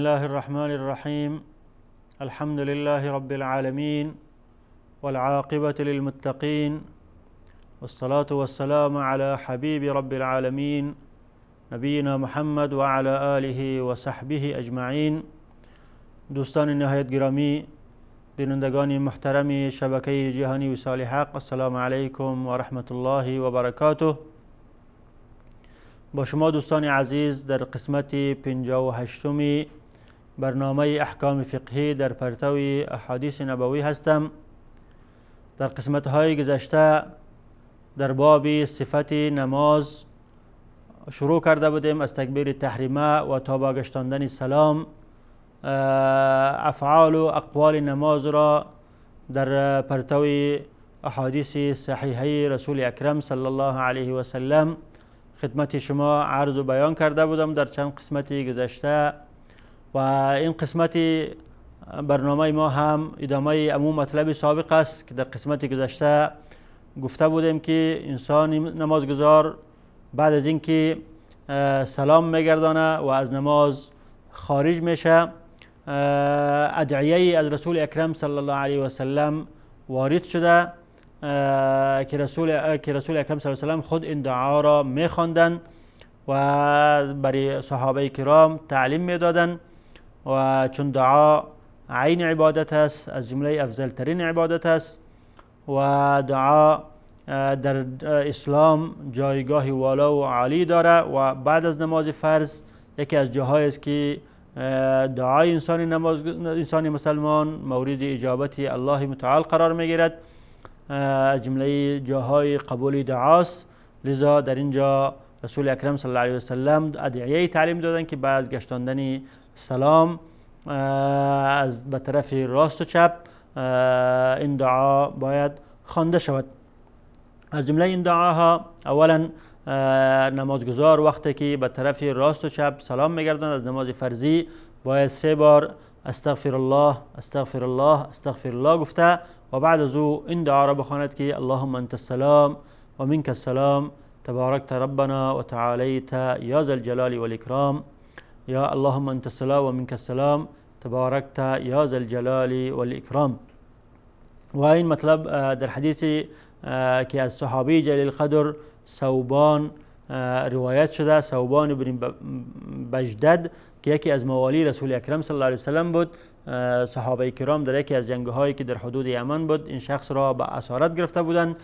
الله الرحمن الرحيم. الحمد لله رب العالمين والعاقبة للمتقين، والصلاة والسلام على حبيب رب العالمين نبينا محمد وعلى آله وصحبه أجمعين. دوستان نهایت گرامی، بینندگان محترم شبکه جهانی وصال حق، السلام علیکم و رحمت الله و برکاته. با شما دوستان عزیز در قسمت 58 برنامه احکام فقهی در پرتو احادیث نبوی هستم. در قسمت های گذشته در باب صفت نماز شروع کرده بودیم، از تکبیر تحریمه و تا برگشتاندن سلام، افعال و اقوال نماز را در پرتو احادیث صحیحه رسول اکرم صلی الله علیه و سلم خدمت شما عرض و بیان کرده بودم در چند قسمتی گذشته، و این قسمت برنامه ما هم ادامه عموم مطلب سابق است که در قسمت گذشته گفته بودیم که انسان نمازگزار بعد از اینکه سلام میگردانه و از نماز خارج میشه، ادعیه از رسول اکرم صلی الله علیه و سلم وارد شده که رسول اکرم صلی الله علیه و سلم خود این دعا را میخواندند و برای صحابه کرام تعلیم میدادند، و چون دعا عین عبادت است، از جمله افضل ترین عبادت است، و دعا در اسلام جایگاه والا و عالی داره، و بعد از نماز فرض یکی از جاهایی است که دعای انسان مسلمان مورد اجابت الله متعال قرار میگیرد، جمله جاهای قبول دعاست. لذا در اینجا رسول اکرم صلی الله علیه و سلم ادعیه تعلیم دادن که بعد از گشتاندن سلام از به طرف راست و چپ این دعا باید خوانده شود. از جمله این دعاها اولا نمازگزار وقتی که به طرف راست و چپ سلام میگردند از نماز فرضی باید 3 بار استغفر الله استغفر الله استغفر الله گفته و بعد از او این دعا را بخواند که اللهم انت السلام و منک السلام تبارکت ربنا و تعالیت یا ذا الجلال والاکرام، یا اللهم انت السلام و منک السلام تبارکت یا ذا الجلال والاکرام. و این مطلب در حدیث که از صحابی جلیل قدر ثوبان روایت شده، ثوبان بن بجدد که یکی از موالی رسول اکرم صلی الله علیه و سلم بود. صحابه کرام در یکی از جنگ‌هایی که در حدود یمن بود این شخص را به اسارت گرفته بودند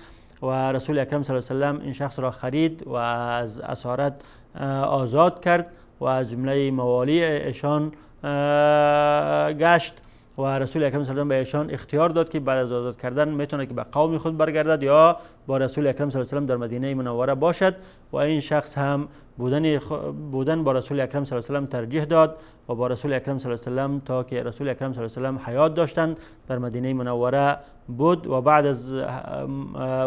و رسول اکرم صلی الله علیه و سلم این شخص را خرید و از اسارت آزاد کرد و از جمله موالی ایشان گشت، و رسول اکرم صلی الله علیه و سلم به ایشان اختیار داد که بعد از آزاد کردن میتونه که به قوم خود برگردد یا با رسول اکرم صلی الله علیه و سلم در مدینه منوره باشد، و این شخص هم بودن با رسول اکرم صلی الله علیه و سلم ترجیح داد و با رسول اکرم صلی الله علیه و سلم تا که رسول اکرم صلی الله علیه و سلم حیات داشتند در مدینه منوره بود، و بعد از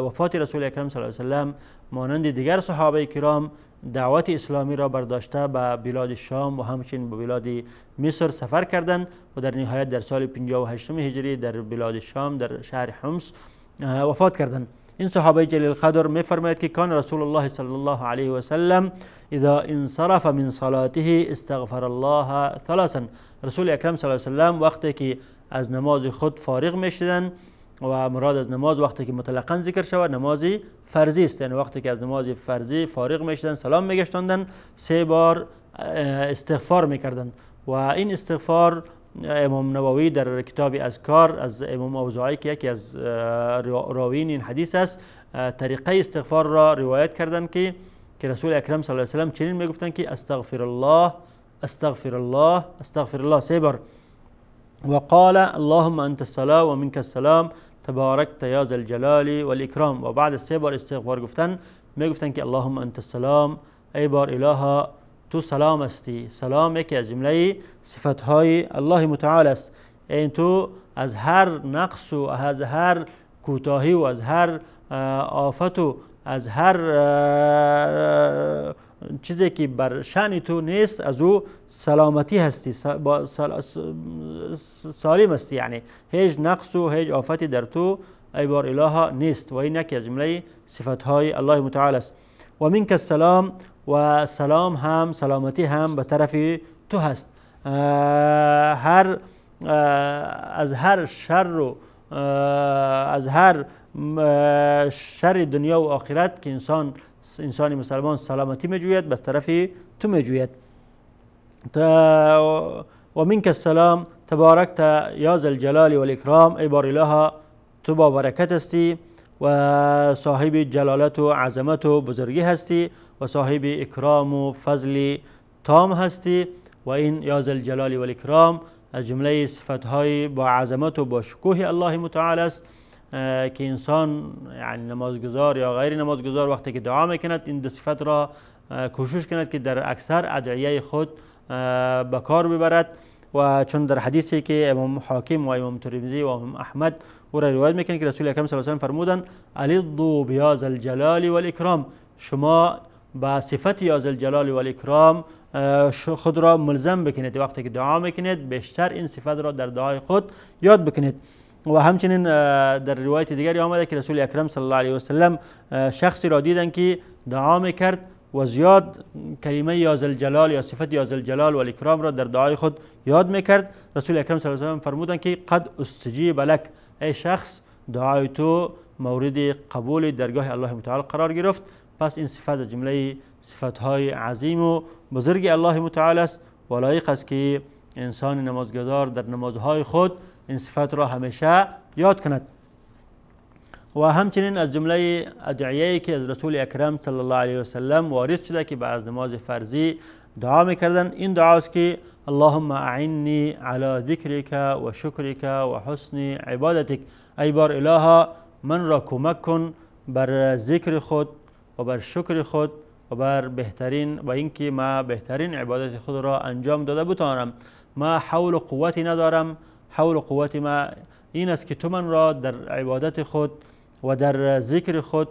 وفات رسول اکرم صلی الله علیه و سلم مانند دیگر صحابه کرام دعوت اسلامی را برداشته به بلاد شام و همچنین به بلاد مصر سفر کردند و در نهایت در سال 58 هجری در بلاد شام در شهر حمص وفات کردند. این صحابه جلیل القدر می‌فرماید که کان رسول الله صلی الله علیه و سلم اذا انصرف من صلاته استغفر الله ثلاثا. رسول اکرم صلی الله علیه و سلم وقتی که از نماز خود فارغ می‌شدند، و مراد از نماز وقتی که مطلقاً ذکر شود نماز فرضی است، یعنی وقتی که از نماز فرضی فارغ می‌شدند سلام می‌گشتاندند 3 بار استغفار می‌کردند. و این استغفار امام نووی در کتاب اذکار از امام اوزاعی که یکی از راویین این حدیث است طریقه استغفار را روایت کردند که رسول اکرم صلی الله علیه و سلم چنین میگفتند که استغفر الله استغفر الله استغفر الله 3 بار، و قال اللهم انت السلام و منک السلام تبارکت یا ذا الجلال والاکرام. و بعد 3 بار استغفار گفتن میگفتند که اللهم انت السلام، ای بار الها تو سلام استی. سلام یکی از جمله صفتهای الله متعال است، این تو از هر نقص و از هر کوتاهی و از هر آفت و از هر چیزی که بر شأن تو نیست از او سلامتی هستی، سالم هستی، یعنی هیچ نقص و هیچ آفتی در تو ای بار الها نیست، و این یکی از جمله صفتهای الله متعال است. و منک السلام، و سلام هم سلامتی هم به طرف تو هست. از هر شر و از هر شر دنیا و آخرت که انسان مسلمان سلامتی میجوید، به طرف تو میجوید. و منک السلام تبارکت یا ذا الجلال والاکرام. ای بار الها تو با برکت هستی و صاحب جلالت و عظمت و بزرگی هستی و صاحب اکرام و فضل تام هستی. و این یا ذا الجلال والاکرام از جمله صفتهای با عظمت و با شکوه الله متعال است که انسان یعنی نمازگزار یا غیر نمازگزار وقتی که دعا میکند این دو صفت را کوشش کند که در اکثر ادعیه خود به کار ببرد. و چون در حدیثی که امام حاکم و امام ترمذی و امام احمد او را روایت میکنند که رسول اکرم صلی الله علیه و سلم فرمودند الیضوا بیا ذا الجلال والاکرام، شما با صفت یا ذا الجلال والاکرام خود را ملزم بکنید، وقتی که دعا میکنید بیشتر این صفت را در دعای خود یاد بکنید. و همچنین در روایت دیگری آمده که رسول اکرم صلی الله علیه و سلم شخصی را دیدند که دعا میکرد و زیاد کلمه یا ذا الجلال یا صفت یا ذا الجلال و الاکرام را در دعای خود یاد میکرد. رسول اکرم صلی الله علیه و سلم فرمودند که قد استجیب لک، ای شخص دعای تو مورد قبول درگاه الله متعال قرار گرفت. پس این صفت جمله صفتهای عظیم و بزرگ الله متعال است و لایق است که انسان نمازگزار در نمازهای خود این صفت را همیشه یاد کند. و همچنین از جمله ادعیه‌ای که از رسول اکرم صلی الله علیه و سلم وارد شده که بعد از نماز فرضی دعا میکردن، این دعاست که اللهم اعنی علی ذکرک و شکرک و حسن عبادتک. ای بار الها من را کمک کن بر ذکر خود و بر شکر خود و بر بهترین و اینکه ما بهترین عبادت خود را انجام داده بتوانم. ما حول و قوتی ندارم، حول و قوت ما این است که تو من را در عبادت خود و در ذکر خود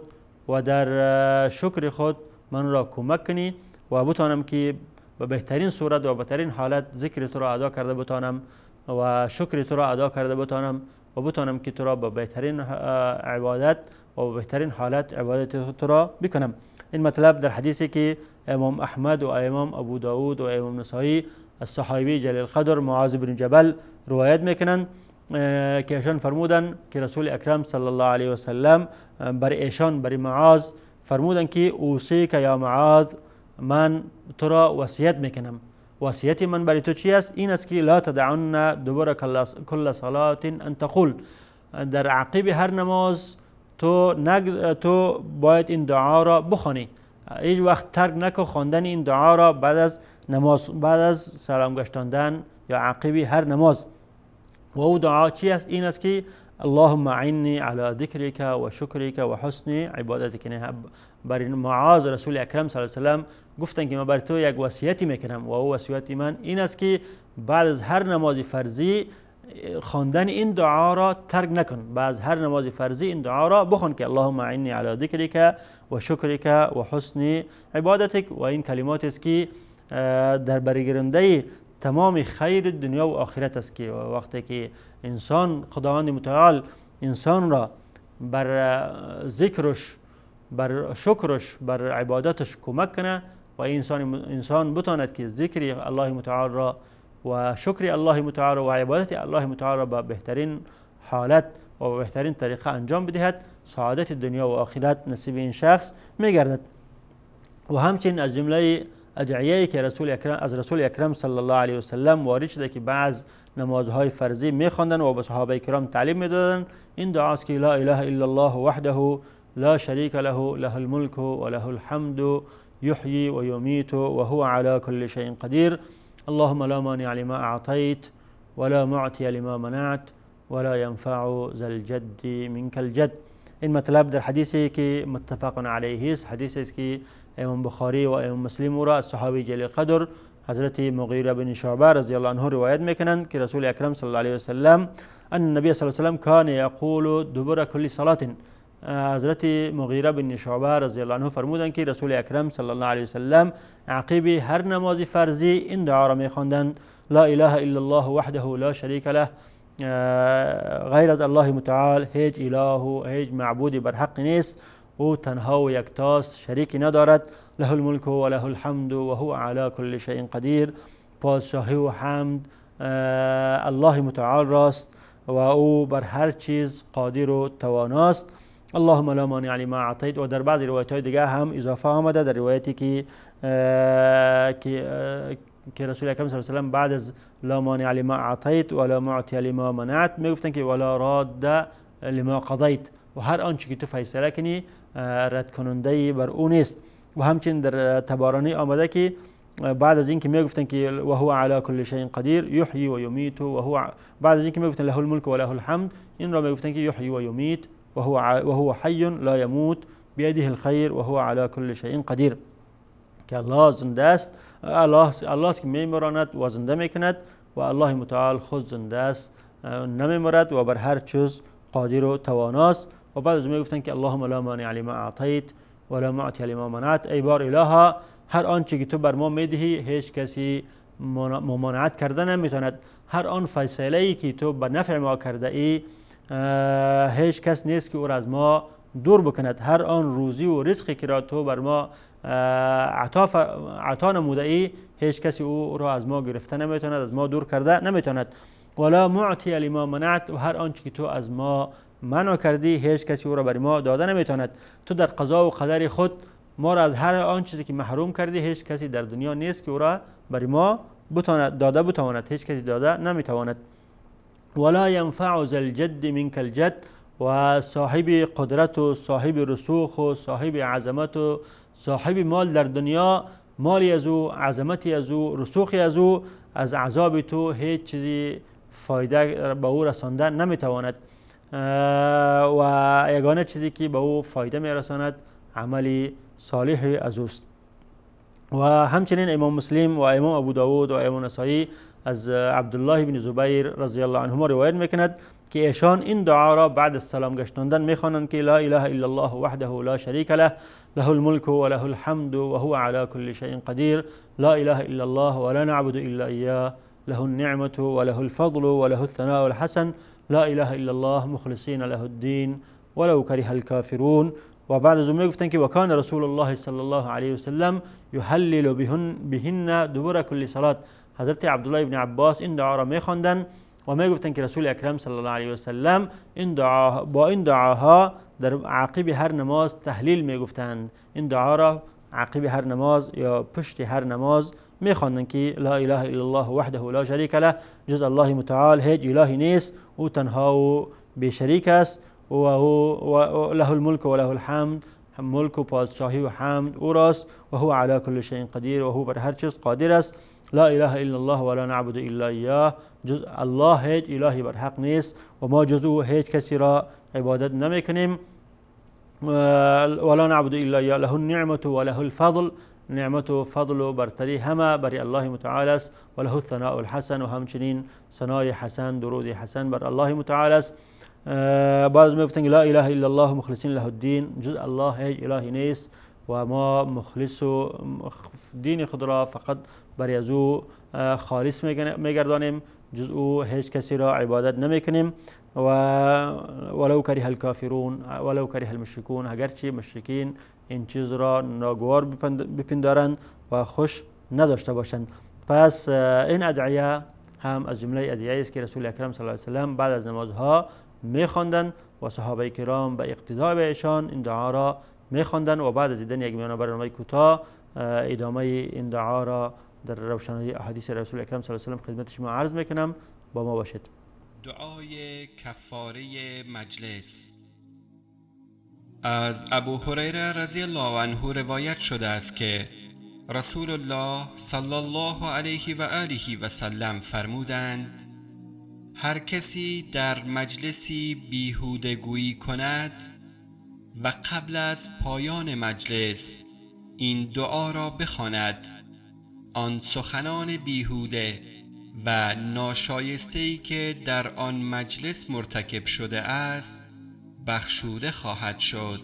و در شکر خود من را کمک کنی و بتانم که به بهترین صورت و بهترین حالت ذکر تو را ادا کرده بتانم و شکر تو را ادا کرده بتانم و بتانم که تو را به بهترین عبادت و به بهترین حالت عبادت تو را بکنم. این مطلب در حدیثی که امام احمد و امام ابو داود و امام نسائی از صحابی جلیل القدر معاذ بن جبل روایت میکنند که ایشان فرمودند که رسول اکرم صلی الله علیه و سلم بر ایشان بر معاذ فرمودند که اوصیک یا معاذ، من تو را وصیت میکنم. وصیت من برای تو چی است؟ این است که لا تدعن دبر کل صلاة ان تقول، در عقب هر نماز تو باید این دعا را بخوانی. هیچ وقت ترک نکن خواندن این دعا را بعد از نماز، بعد از سلام گشتاندن یا عقب هر نماز. و او دعا چی است؟ این است که اللهم اعنی علی ذکرک و شکرک و حسن عبادتک. بر معاذ رسول اکرم صلی الله علیه و سلم گفتن که من بر تو یک وصیتی میکنم و او وصیت من این است که بعد از هر نماز فرضی خواندن این دعا را ترک نکن. بعد از هر نماز فرضی این دعا را بخوان که اللهم اعنی علی ذکرک و شکرک و حسن عبادتک. و این کلمات است که در برگیرنده تمام خیر دنیا و آخرت است که وقتی که انسان خداوند متعال انسان را بر ذکرش، بر شکرش، بر عبادتش کمک کنه و انسان بتواند که ذکر الله متعال را و شکر الله متعال و عبادت الله متعال را به بهترین حالت و به بهترین طریقه انجام بدهد، سعادت دنیا و آخرت نصیب این شخص میگردد. و همچنین از جمله ادعیه‌ای که از رسول اکرم صلی الله علیه و سلم وارد شده که بعض نمازهای فرضی میخواندن و به صحابه کرام تعلیم میدادن، این دعاست که لا اله الا الله وحده لا شریک له له الملك و له الحمد یحیی و یمیت و هو علی كل شیء قدیر اللهم لا مانع لما اعطیت ولا معطی لما منعت ولا ينفع ذا الجد منك الجد. این مطلب در حدیثی که متفق علیه است، حدیثی است که امام بخاری و امام مسلم را از صحابی جلیل قدر حضرت مغیره بن شعبه رضی الله عنه روایت میکنند که رسول اکرم صلی الله علیه و سلم ان النبی صلی الله علیه و سلم کان یقول دبر کل صلاه. حضرت مغیره بن شعبه رضی الله عنه فرمودند که رسول اکرم صلی الله علیه و سلم عقب هر نماز فرضی این دعا را میخواندند لا اله الا الله وحده لا شریک له، غیر از الله متعال هیچ اله و هیچ معبودی بر حق نیست، او تنها و یکتاست، شریکی ندارد، له الملك و له الحمد و هو علی كل شیء قدیر، پادشاهی و حمد الله متعال راست و او بر هر چیز قادر و تواناست. اللهم لا مانع لما اعطیت. و در بعضی روایت های دیگه هم اضافه آمده، در روایتی که رسول اکرم صلی الله علیه و بعد از لا مانع لما اعطیت ولا معطی لما منعت میگفتن که ولا راد لما قضیت، و هر آنچه که تو فیصله کنی رد کننده بر او نیست. و همچنین در تبارانی آمده که بعد از اینکه میگفتن که و هو علی کل شیء قدیر یحیی و یمیت، و هو بعد از اینکه میگفتن له الملک و له الحمد، این را میگفتن که یحیی و یمیت و هو حی لا یموت بیده الخیر و هو علی کل شیء قدیر، که الله زنده است، الله است که میمراند و زنده میکند، و الله متعال خود زنده است، نمیمرد و بر هر چیز قادر و تواناست. و بعد از میگفتن که اللهم لا مانع لما اعطیت ولا معطی لما منعت، ای بار الها هر آنچه که تو بر ما میدهی هیچ کسی ممانعت کرده نمیتواند. هر آن فیصله ای که تو به نفع ما کرده ای هیچ کس نیست که او را از ما دور بکند. هر آن روزی و رزقی که را تو بر ما عطا نموده ای هیچ کسی او را از ما گرفته نمیتواند، از ما دور کرده نمیتواند. ولا معطی لما منعت، و هر آنچه که تو از ما منع کردی هیچ کسی او را بر ما داده نمیتواند. تو در قضا و قدر خود ما را از هر آن چیزی که محروم کردی هیچ کسی در دنیا نیست که او را بر ما داده بتواند، هیچ کسی داده نمیتواند. ولا ینفع ذا الجد منک الجد، و صاحب قدرت و صاحب رسوخ و صاحب عظمت و صاحب مال در دنیا، مالی از او، عظمتی از او، رسوخی از او، از عذاب تو هیچ چیزی فایده به او رسانده نمیتواند. و یگانه چیزی که به او فایده میرساند عملی صالح از اوست. و همچنین امام مسلم و امام ابو داود و امام نسائی از عبدالله بن زبیر رضی الله عنهما روایت میکند که ایشان این دعا را بعد از سلام گشتاندن میخوانند که لا اله الا الله وحده لا شریک له له الملك وله الحمد وهو على كل شيء قدير لا اله الا الله ولا نعبد الا اياه له النعمة وله الفضل وله الثناء الحسن لا اله الا الله مخلصين له الدين ولو كره الكافرون. و بعد از اون میگفتن که وکان رسول الله صلی الله علیه و سلم یحلل بهن دبر کل صلات. حضرت عبدالله ابن عباس این دعا را میخواندن و میگفتن که رسول اکرم صلی الله علیه و سلم با این دعاها در عقب هر نماز تهلیل میگفتند. این دعا را عقب هر نماز یا پشت هر نماز میخواندن که لا اله الا الله وحده لا شریک له، جز الله متعال هیچ الهی نیست، او تنها و بیشریک است، و له الملك و له الحمد، ملک و پادشاهی و حمد او راست، و هو علی کل شیء قدیر، و هو بر هر چیز قادر است. لا اله الا الله ولا نعبد الا اياه، جز الله هیچ الهی بر حق نیست و ما جز او هیچ کسی را عبادت نمیکنیم. ولا نعبد الا اياه له النعمة و له الفضل، نعمت و فضل و برتری همه بر الله متعال است. و له الثناء الحسن، و همچنین ثنای حسن، درود حسن بر الله متعال است. بعض میگفتن لا اله الا الله مخلصین له الدین، جز الله هیچ الهی نیست و ما مخلص و دین خود را فقط برای از او خالص میگردانیم، جز او هیچ کسی را عبادت نمیکنیم. و ولو کره الکافرون ولو کره المشرکون، اگرچه مشرکین این چیز را ناگوار بپندارند و خوش نداشته باشند. پس این ادعیه هم از جمله ادعیه است که رسول اکرم صلی الله علیه و سلم بعد از نمازها میخواندند و صحابه کرام به اقتدا به ایشان این دعا را میخواندند. و بعد از دیدن یک میانه برنامه کوتاه ادامه این دعا را در روشنایی احادیث رسول اکرم صلی الله علیه و سلم خدمت شما عرض میکنم. با ما باشید. دعای کفاره مجلس. از ابو هریره رضی الله عنه روایت شده است که رسول الله صلی الله علیه و آله و سلم فرمودند: هر کسی در مجلسی بیهوده گویی کند و قبل از پایان مجلس این دعا را بخواند، آن سخنان بیهوده و ناشایسته‌ای که در آن مجلس مرتکب شده است بخشوده خواهد شد.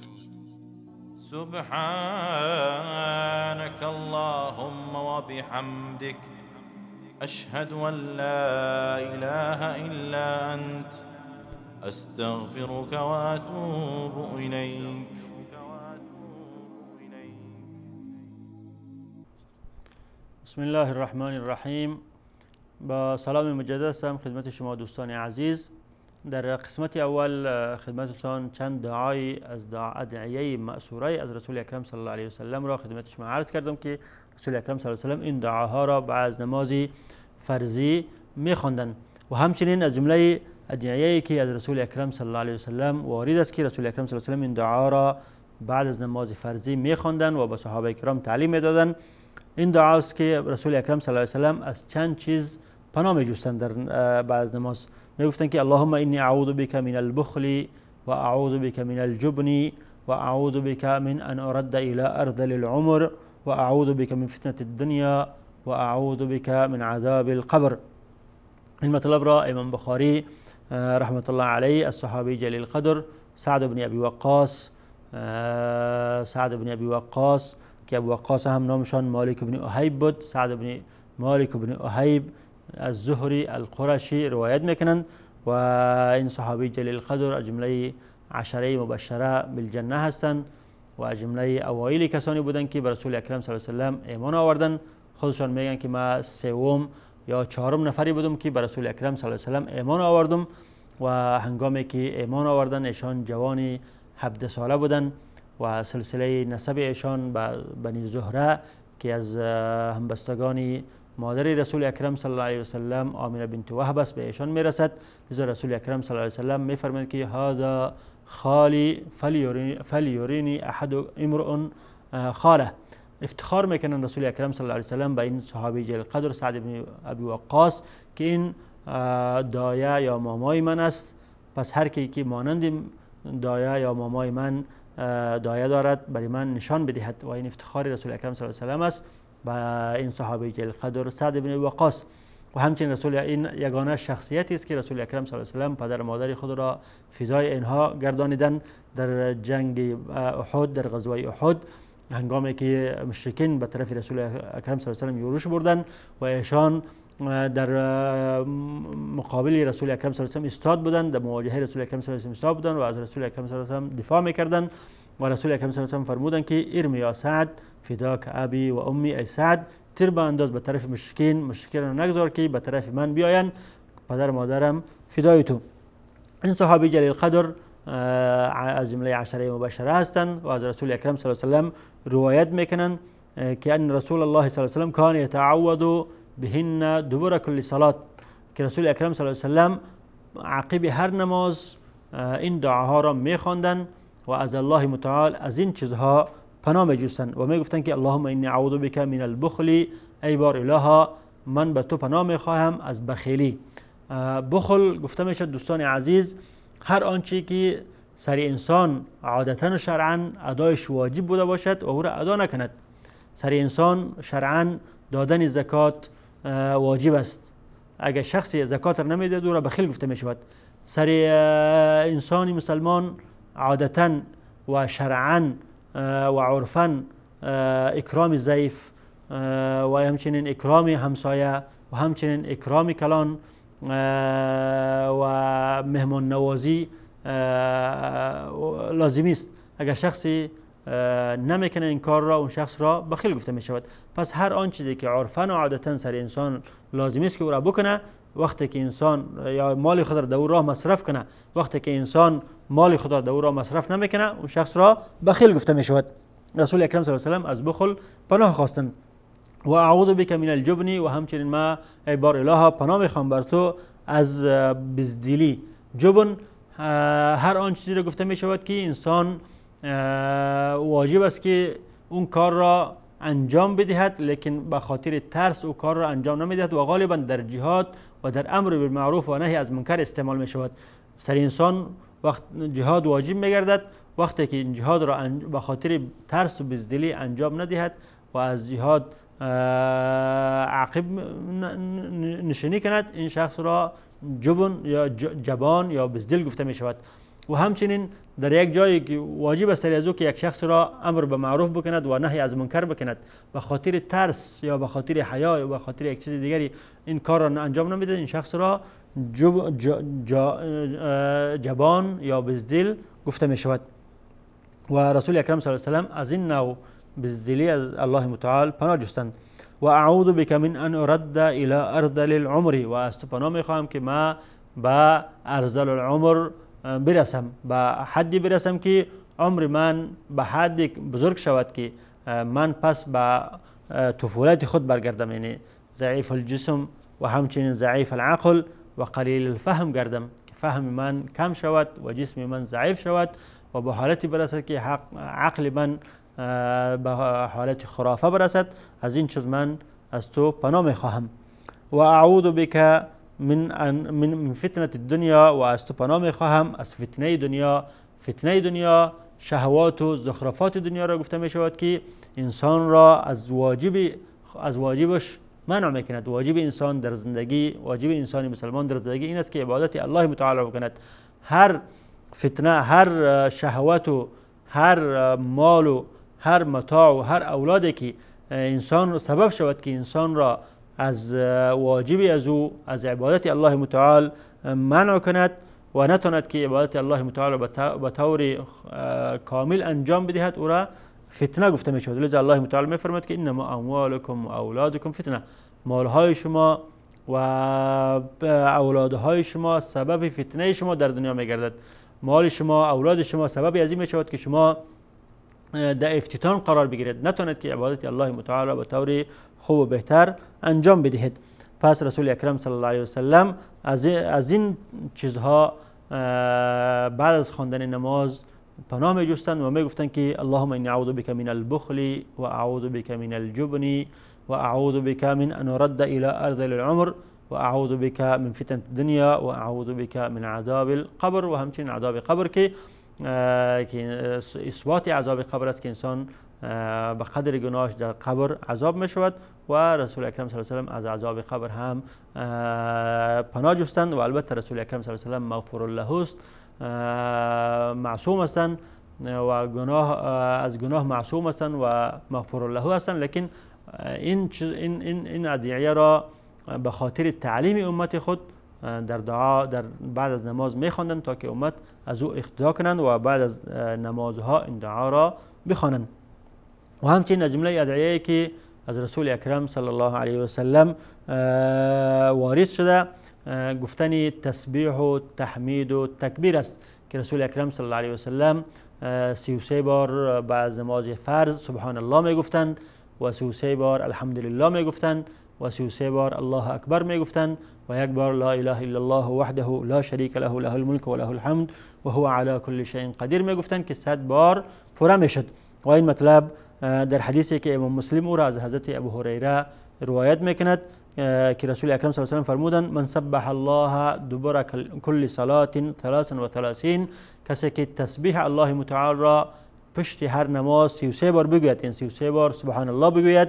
سبحانك اللهم وبحمدك أشهد أن لا إله إلا أنت أستغفرك وأتوب إليك. بسم الله الرحمن الرحیم. با سلام مجدد هستم خدمت شما دوستان عزیز. در قسمت اول خدمتتان چند دعای از ادعیه مأثوره از رسول اکرم صلی الله علیه و سلم را خدمت شما عرض کردم که رسول اکرم صلی الله علیه و سلم این دعاها را بعد از نماز فرضی می‌خواندند و همچنین از جمله ادعیه‌ای که از رسول اکرم صلی الله علیه و سلم وارد است که رسول اکرم صلی الله علیه و سلم این دعا را بعد از نماز فرضی می‌خواندند و به صحابه کرام تعلیم می‌دادند. این دعا است که رسول اکرم صلی الله علیه و سلم از چند چیز پناه می‌جستند در بعد از نماز. میگفتند که اللهم انی اعوذ بک من البخل و اعوذ بک من الجبن و اعوذ بک من ان ارد الى ارذل العمر و اعوذ بک من فتنة الدنیا و اعوذ بک من عذاب القبر. این مطلب را امام بخاری رحمت الله علیه از صحابی جلیل القدر سعد بن ابی وقاص که ابو وقاص هم نامشان مالک بن احیب بود، سعد بن مالک بن احیب از زهری القرشی روایت میکنند و این صحابی جلیل القدر از جمله عشره مبشره بالجنه هستند و از جمله اوایل کسانی بودند که به رسول اکرم صلی الله علیه و سلم ایمان آوردند. خودشان میگن که ما سوم یا چهارم نفری بودم که به رسول اکرم صلی الله علیه و سلم ایمان آوردم و هنگامی که ایمان آوردن ایشان جوانی 17 ساله بودند و سلسله نسب ایشان به بنی زهره که از همبستگان مادر رسول اکرم صلی الله علیه و سلم آمنه بنت وهب است به ایشان میرسد. لذا رسول اکرم صلی الله علیه و سلم میفرمایند که هذا خالی فلیورینی احد امرؤ خاله. افتخار میکنند رسول اکرم صلی الله علیه و سلم به این صحابی جلیل القدر سعد بن ابی وقاص که این دایه یا مامای من است، پس هر کی که مانند دایه یا مامای من دایه دارد برای من نشان بدهد و این افتخار رسول اکرم صلی الله علیه و سلم است با این صحابی جلیل القدر سعد بن وقاص. و همچنین رسول این یگانه شخصیتی است که رسول اکرم صلی الله علیه و سلم پدر و مادر خود را فدای اینها گردانیدند در جنگ احد، در غزوه احد هنگامی که مشرکین به طرف رسول اکرم صلی الله علیه و سلم یورش بردند و ایشان در مقابل رسول اکرم صلی الله علیه و سلم ایستاد بودند، در مواجهه رسول اکرم صلی الله علیه و سلم ایستاد بودند و از رسول اکرم صلی الله علیه و سلم دفاع میکردند و رسول اکرم صلی الله علیه و سلم فرمودند که ارمی یا سعد فداک ابی و امی، ای سعد تیر بانداز به طرف مشرکین را نگذار که به طرف من بیاین، پدر مادرم فدای تو. این صحابی جلیل القدر از جمله عشره مبشره هستند و از رسول اکرم صلی الله علیه و سلم روایت میکنند که ان رسول الله صلی الله علیه و سلم کان یتعوذ بهن دبر کل صلات، که رسول اکرم صلی الله علیه و سلم عقب هر نماز این دعاها را میخواندند و از الله متعال از این چیزها پناه میجستند و میگفتند که اللهم انی اعوذ بک من البخل، ای بار الها من به تو پناه میخواهم از بخیلی. بخل گفته میشد دوستان عزیز هر آنچه که سر انسان عادتا و شرعا ادایش واجب بوده باشد و او را ادا نکند. سر انسان شرعا دادن زکات واجب است، اگر شخصی زکات را نمیده او را بخیل گفته میشود. سر انسان مسلمان عادتا و شرعا و عرفا اکرام ضعیف و همچنین اکرام همسایه و همچنین اکرام کلان و مهمان نوازی لازمی است. اگر شخصی نمیکنه این کار را اون شخص را بخیل گفته می شود. پس هر آن چیزی که عرفاً و عادتاً سر انسان لازمی است که او را بکنه، وقتی که انسان یا مال خود را در او راه مصرف کنه، وقتی که انسان مال خود را در او راه مصرف نمیکنه اون شخص را بخیل گفته می شود. رسول اکرم صلی الله علیه و سلم از بخل پناه خواستند و اعوذ بک من الجبن و همچنین ما ای بار الها پناه میخوام بر تو از بزدلی. جبن هر آن چیزی را گفته می شود که انسان واجب است که اون کار را انجام بدهد لیکن به خاطر ترس او کار را انجام نمیدهد و غالبا در جهاد و در امر بالمعروف و نهی از منکر استعمال می شود. سر انسان وقت جهاد واجب می گردد وقتی که این جهاد را به خاطر ترس و بزدلی انجام ندهد و از جهاد عقب نشینی کند، این شخص را جبن یا جبان یا بزدل گفته می شود. و همچنین در یک جایی که واجب است از او که یک شخص را امر به معروف بکند و نهی از منکر بکند، به خاطر ترس یا به خاطر حیا یا به خاطر یک چیز دیگری این کار را انجام نمیده، این شخص را جبان یا بزدل گفته می شود. و رسول اکرم صلی الله علیه و سلم از این نوع بزدلی از الله متعال پناه جستند. و اعوذ بک من ان ارد الى ارذل العمر، و از تو پناه میخواهم که ما به ارذل العمر برسم، به حدی برسم که عمر من به حدی بزرگ شود که من پس به طفولت خود برگردم، یعنی ضعیف الجسم و همچنین ضعیف العقل و قلیل الفهم گردم، که فهم من کم شود و جسم من ضعیف شود و به حالتی برسد که عقل من به حالت خرافه برسد. از این چیز من از تو پناه میخواهم. و اعوذ بک من فتنه الدنیا، و از تو پناه میخواهم از فتنه دنیا. فتنه دنیا شهوات و زخرفات دنیا را گفته می شود که انسان را از واجبش منع میکند. واجب انسان در زندگی، واجب انسان مسلمان در زندگی این است که عبادت الله متعال بکند. هر فتنه، هر شهوت و هر مال و هر متاع و هر اولادی که انسان سبب شود که انسان را از واجب از عبادت الله متعال منع کند و نتواند که عبادت الله متعال به طور کامل انجام بدهد، او را فتنه گفته می شود. لذا الله متعال می فرماید که انما اموالکم و اولادکم فتنه، مالهای شما و اولادهای شما سبب فتنه شما در دنیا می گردد. مال شما، اولاد شما سبب از این می شود که شما در افتتان قرار بگیرید، نتواند که عبادت الله متعال را به طور خوب و بهتر انجام بدهید. پس رسول اکرم صلی الله علیه و سلم از این چیزها بعد از خواندن نماز پناه می جستند و می گفتند که اللهم انی اعوذ بک من البخل و اعوذ بک من الجبن و اعوذ بک من ان ارد الى ارذل العمر و اعوذ بک من فتنه الدنیا و اعوذ بک من عذاب القبر. و همچنین عذاب قبر که اثبات عذاب قبر است که انسان به قدر گناهش در قبر عذاب می شود و رسول اکرم صلی الله علیه و سلم از عذاب قبر هم پناه جستند. و البته رسول اکرم صلی الله علیه و سلم مغفور له است، معصوم هستند و از گناه معصوم هستند و مغفور له هستند، لیکن این ادعیه را به خاطر تعلیم امت خود در دعا در بعد از نماز میخواندند تا که امت از او اقتدا کنند و بعد از نمازها این دعا را بخوانند. و همچنین از جمله ادعیه‌ای که از رسول اکرم صلی الله علیه و سلم وارد شده گفتن تسبیح و تحمید و تکبیر است که رسول اکرم صلی الله علیه و سلم 33 بار بعد از نماز فرض سبحان الله می گفتند و 33 بار الحمدلله می گفتند و 33 بار الله اکبر می گفتند و یک بار لا اله الا الله وحده لا شریک له له الملك و له الحمد و هو علی كل شیء قدیر می گفتند که 100 بار پوره می شد. و این مطلب در حدیثی که امام مسلم او را از حضرت ابو هریره روایت میکند که رسول اکرم صلی الله علیه و سلم فرمودند من سبح الله دبر كل صلاه 33، کسی که تسبیح الله متعال را پشت هر نماز 33 بار بگوید، این 33 بار سبحان الله بگوید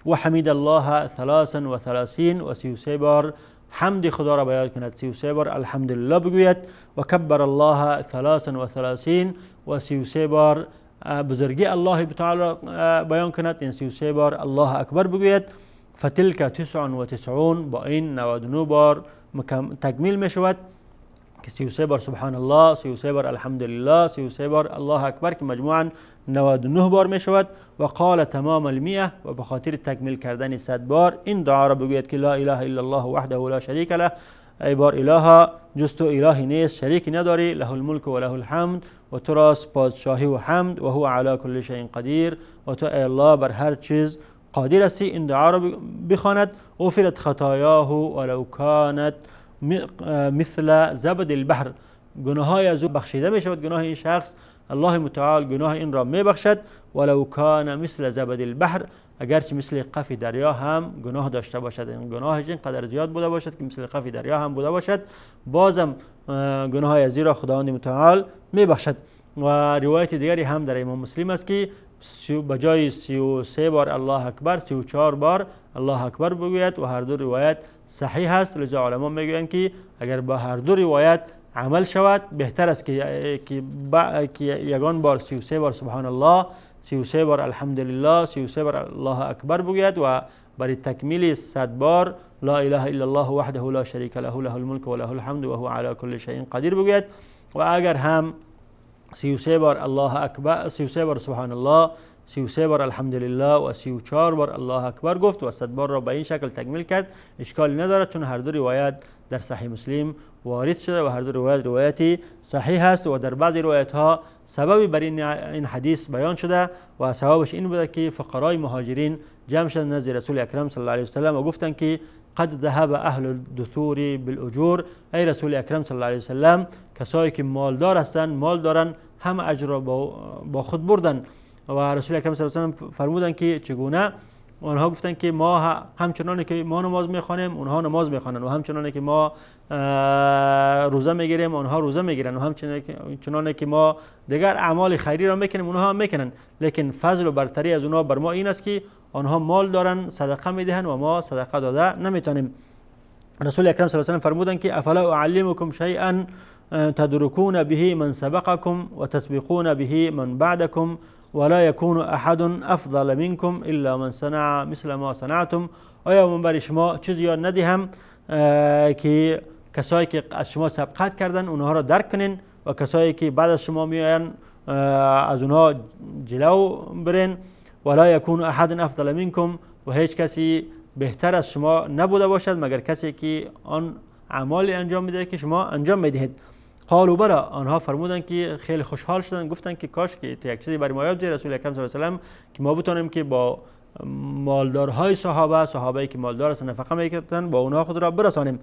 و حمید الله 33 و 33 بار حمد خدا را بیان کند، 33 بار الحمدلله بگوید و کبر الله 33 و 33 بار بزرگی الله تعالی را بیان کند، این 33 بار الله اکبر بگوید. فتلک 99 با این 99 بار تکمیل می شود که 33 بار سبحان الله، 33 بار الحمدلله، 33 بار الله اکبر که مجموعا 99 بار می شود. و قال تمام المئه و به خاطر تکمیل کردن 100 بار این دعا را بگوید که لا اله الا الله وحده لا شریک له، ای بار اله جز تو الهی نیست، شریک نداری، له الملك و له الحمد و تو راست پادشاهی و حمد و هو علی كل شیء قدیر و تو ای الله بر هر چیز قادر هستی. این دعا را بخواند غفرت خطایاه ولو کانت مثل زبد البحر، گناههای از او بخشیده می شود، گناه این شخص الله متعال گناه این را می بخشد ولو کان مثل زبد البحر، اگرچه مثل قف دریا هم گناه داشته باشد، این گناهش اینقدر زیاد بوده باشد که مثل قف دریا هم بوده باشد، بازم گناههای از این را خداوند متعال می بخشد. و روایت دیگری هم در امام مسلم است که بجای 33 بار الله اکبر 34 بار الله اکبر بگوید و هر دو روایت صحیح است. لذا علما میگویند که اگر با هر دو روایت عمل شود بهتر است که یگان بار 33 بار سبحان الله، 33 بار الحمدلله، 33 بار الله اکبر بگوید و برای تکمیل 100 بار لا اله الا الله وحده لا شریک له له الملك و له الحمد و هو علی كل شیء قدیر بگوید. و اگر هم 33 بار الله اکبر، 33 بار سبحان الله، 33 بار الحمدلله و 34 بار الله اکبر گفت و 100 بار را به این شکل تکمیل کرد. اشکالی ندارد چون هر دو روایت در صحیح مسلم وارد شده و هر دو روایتی صحیح است و در بعضی روایت ها سببی بر این حدیث بیان شده و سببش این بوده که فقرای مهاجرین جمع شدند نزد رسول اکرم صلی الله علیه و سلم و گفتند که قد ذهب اهل الدثور بالاجور، ای رسول اکرم صلی الله علیه و سلم کسایی که مالدار هستند مال دارن هم اجر را با خود بردن. و رسول اکرم صلی الله علیه و سلم فرمودند که چگونه؟ آنها گفتند که ما همچنانی که ما نماز میخوانیم اونها نماز میخوانند و همچنانی که ما روزه میگیریم اونها روزه میگیرند و همچنانی که ما دیگر اعمال خیری را میکنیم اونها هم میکنند، لیکن فضل و برتری از اونها بر ما این است که آنها مال دارن صدقه میدهند و ما صدقه داده نمیتونیم. رسول اکرم صلی الله علیه و سلم فرمودند که افلا اعلمکم شیئا تدركون به من سبقكم وتسبقون به من بعدكم ولا يكون احد افضل منكم الا من صنع مثل ما صنعتم. آیا من بر شما چیزی یاد ندهم که کسایی که از شما سبقت کردن اونها را درک کنین و کسایی که بعد از شما میآین از اونها جلو برین. ولا يكون احد افضل منكم و هیچ کسی بهتر از شما نبوده باشد مگر کسی که آن اعمالی انجام میده که شما انجام میدهید. قالوا بلا، آنها فرمودند که خیلی خوشحال شدند، گفتند که کاش که یک چیزی برای ما یاد بدهید رسول اکرم صلی الله علیه و سلم که ما بتونیم که با مالدارهای صحابه‌ای که مالدار هستند نفقه میکردند با اونها خود را برسانیم.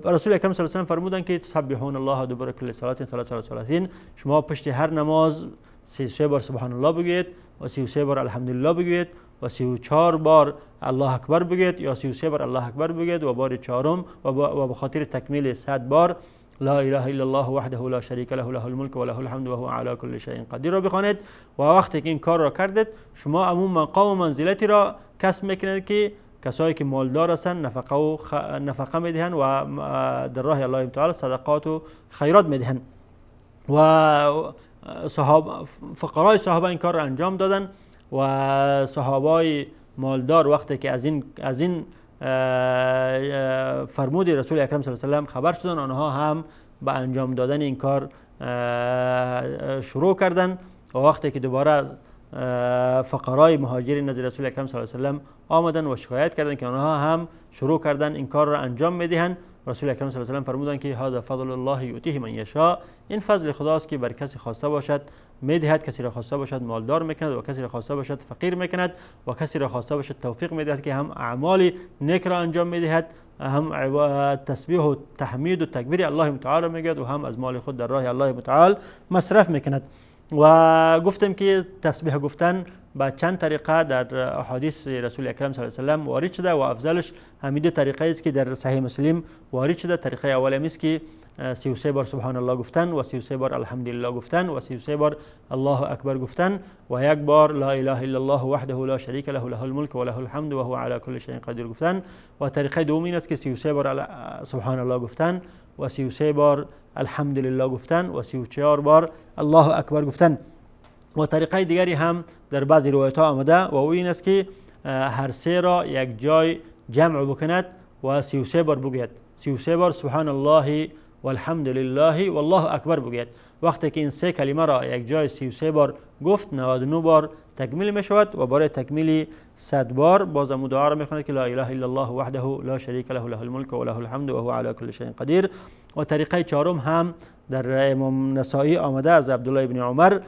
رسول اکرم صلی الله علیه و سلم فرمودند که تسبحون الله دبر کل صلاه 33 شما پشت هر نماز 33 بار سبحان الله بگویید و 33 بار الحمدلله بگویید و 34 بار الله اکبر بگویید یا 33 بار الله اکبر بگویید و بار چهارم و به خاطر تکمیل 100 بار لا اله الا الله وحده لا شریک له له الملك و له الحمد و هو علی كل شیء قدیر را بخوانید و وقتی که این کار را کردید شما همون مقام و منزلتی را کسب میکنید که کسایی که مالدار هستند نفقه میدهند و در راه الله تعالی صدقات و خیرات میدهند. و فقرای صحابه این کار را انجام دادن و صحابای مالدار وقتی که از این فرمود رسول اکرم صلی الله علیه و سلم خبر شدن آنها هم به انجام دادن این کار شروع کردند و وقتی که دوباره فقرای مهاجرین نزد رسول اکرم صلی الله علیه و سلم آمدن و شکایت کردند که آنها هم شروع کردن این کار را انجام میدهند. رسول اکرم صلی الله علیه و سلم فرمودند که هذا فضل الله یؤتیه من یشاء، این فضل خداست که بر کسی خواسته باشد میدهد، کسی را خواسته باشد مالدار میکند و کسی را خواسته باشد فقیر میکند و کسی را خواسته باشد توفیق میدهد که هم اعمال نیک را انجام میدهد، هم تسبیح و تحمید و تکبیر الله متعال میگوید و هم از مال خود در راه الله متعال مصرف میکند. و گفتم که تسبیح گفتن با چند طریقه در احادیث رسول اکرم صلی الله علیه و سلم وارد شده و افضلش همین دو طریقه است که در صحیح مسلم وارد شده. طریقه اول است که 33 بار سبحان الله گفتن و 33 بار الحمدلله گفتن و 33 بار الله اکبر گفتن و یک بار لا اله الا الله وحده لا شریک له له الملك و له الحمد و هو علی كل شیء قدیر گفتن. و طریقه دوم این است که 33 بار سبحان الله گفتن و 33 بار الحمدلله گفتن و 34 بار الله اکبر گفتن. و طریقه دیگری هم در بعضی روایت ها آمده و او این است که هر سه را یک جای جمع بکند و 33 بار بگوید، 33 بار سبحان الله والحمد لله والله اکبر بگوید. وقتی که این سه کلمه را یک جای 33 بار گفت 99 بار تکمیل می شود و برای تکمیل 100 بار باز هم دعا را می خواند که لا اله الا الله وحده لا شریک له له الملك و له الحمد و هو علی كل شیء قدیر. و طریقه چهارم هم در امام نسائی آمده از عبدالله ابن عمر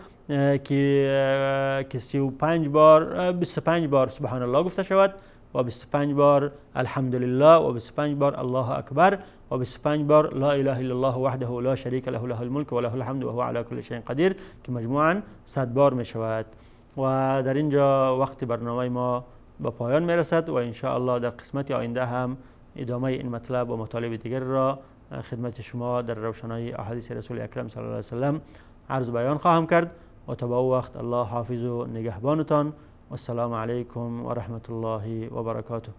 که 35 بار سبحان الله گفته شود و 25 بار الحمدلله و 25 بار الله اکبر و 25 بار لا اله الا الله وحده لا شریک له له الملك و له الحمد و هو علی كل شیء قدیر که مجموعاً 100 بار می شود. و در اینجا وقت برنامه ما به پایان می رسد و ان شاء الله در قسمت آینده هم ادامه این مطلب و مطالب دیگر را خدمت شما در روشنایی احادیث رسول اکرم صلی الله علیه و سلم عرض بیان خواهم کرد. و تا به وقت الله حافظ و نگهبانتان و السلام علیکم و رحمت الله و برکاته.